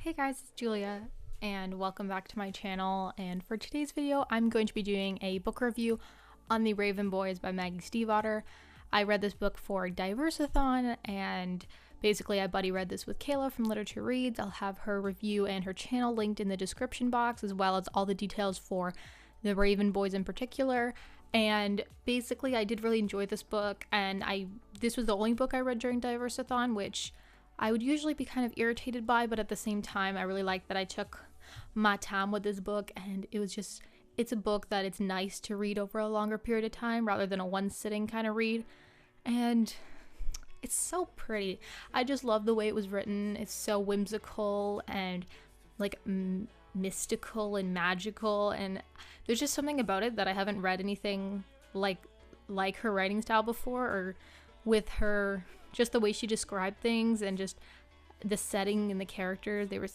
Hey guys, it's Julia and welcome back to my channel, and for today's video I'm going to be doing a book review on The Raven Boys by Maggie Stefivater. I read this book for Diversathon and basically I buddy read this with Kayla from Literature Reads. I'll have her review and her channel linked in the description box, as well as all the details for The Raven Boys in particular. And basically I did really enjoy this book, and this was the only book I read during Diversathon, which I would usually be kind of irritated by, but at the same time, I really like that I took my time with this book, and it's a book that it's nice to read over a longer period of time rather than a one-sitting kind of read, and it's so pretty. I just love the way it was written. It's so whimsical and like mystical and magical, and there's just something about it that I haven't read anything like her writing style before, or with her, just the way she described things and just the setting and the characters. They were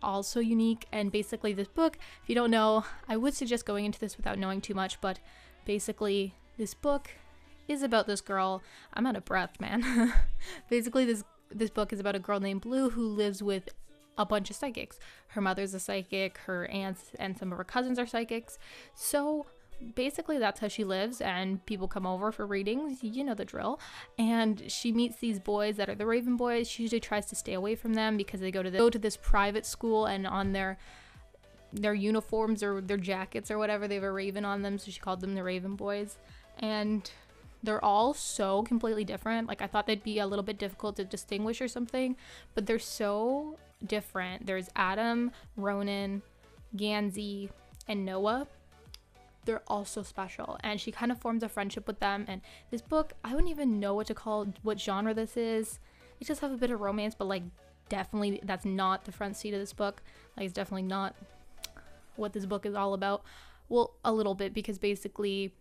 all so unique. And basically this book, if you don't know, I would suggest going into this without knowing too much, but basically this book is about this girl. I'm out of breath, man. Basically this book is about a girl named Blue who lives with a bunch of psychics. Her mother's a psychic, her aunts and some of her cousins are psychics. So basically that's how she lives, and people come over for readings, you know the drill, and she meets these boys that are the Raven Boys. She usually tries to stay away from them because they go to this private school, and on their uniforms or their jackets or whatever, they have a raven on them, so she called them the Raven Boys. And they're all so completely different. Like, I thought they'd be a little bit difficult to distinguish or something, but they're so different. There's Adam, Ronan, Gansey, and Noah. They're all so special, and she kind of forms a friendship with them. And this book, I wouldn't even know what genre this is. It does have a bit of romance, but like definitely that's not the front seat of this book. Like, it's definitely not what this book is all about. Well, a little bit, because basically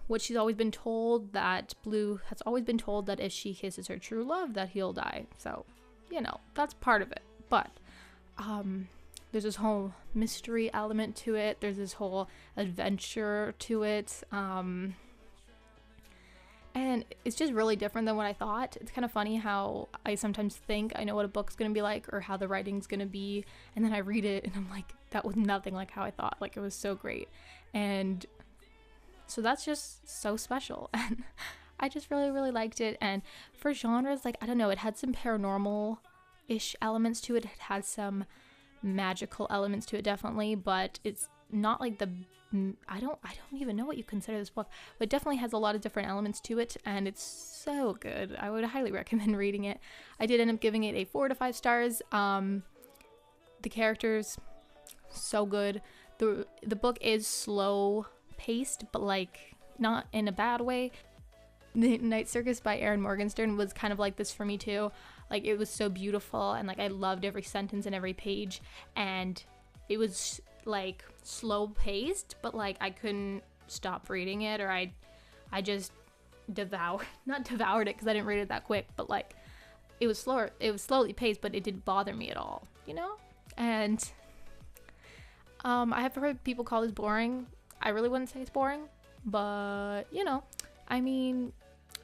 what she's always been told, that Blue has always been told that if she kisses her true love that he'll die. So, you know, that's part of it. But there's this whole mystery element to it. There's this whole adventure to it. And it's just really different than what I thought. It's kind of funny how I sometimes think I know what a book's going to be like or how the writing's going to be, and then I read it and I'm like, that was nothing like how I thought. Like, it was so great. And so that's just so special. And I just really, really liked it. And for genres, like, I don't know, it had some paranormal-ish elements to it. It had some magical elements to it, definitely, but it's not like I don't even know what you consider this book, but it definitely has a lot of different elements to it, and it's so good. I would highly recommend reading it. I did end up giving it a 4 to 5 stars. The characters, so good. The book is slow paced, but like not in a bad way. The Night Circus by Erin Morgenstern was kind of like this for me too. Like, it was so beautiful, and like I loved every sentence and every page, and it was like slow paced, but like I couldn't stop reading it, or I just not devoured it because I didn't read it that quick, but like it was slowly paced, but it didn't bother me at all, you know? And I have heard people call this boring. I really wouldn't say it's boring, but you know, I mean,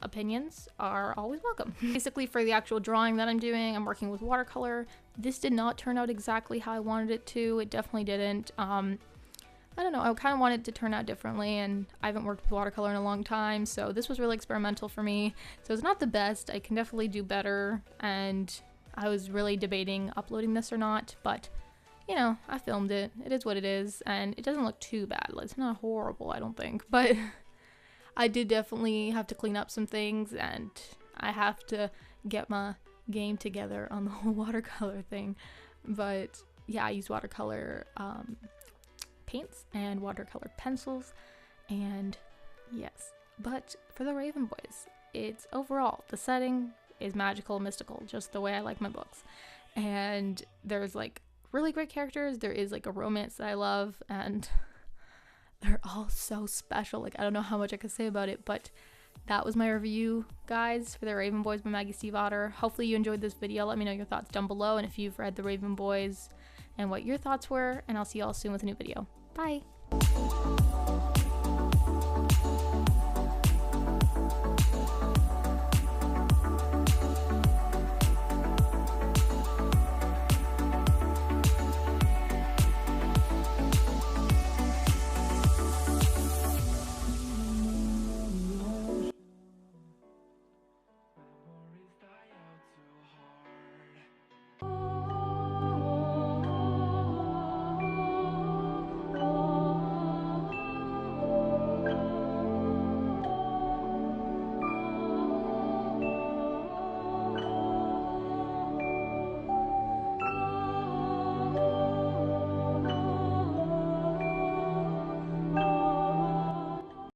opinions are always welcome. Basically, for the actual drawing that I'm doing, I'm working with watercolor. This did not turn out exactly how I wanted it to. It definitely didn't. I don't know, I kind of wanted it to turn out differently, and I haven't worked with watercolor in a long time, so this was really experimental for me. So it's not the best. I can definitely do better, and I was really debating uploading this or not, but you know, I filmed it. It is what it is, and it doesn't look too bad. It's not horrible, I don't think, but I did definitely have to clean up some things, and I have to get my game together on the whole watercolor thing. But yeah, I use watercolor paints and watercolor pencils, and yes. But for the Raven Boys, it's overall, the setting is magical, mystical, just the way I like my books. And there's like really great characters. There is like a romance that I love, and they're all so special. Like, I don't know how much I could say about it, but that was my review, guys, for The Raven Boys by Maggie Stefivater. Hopefully you enjoyed this video. Let me know your thoughts down below, and if you've read The Raven Boys and what your thoughts were, and I'll see y'all soon with a new video. Bye!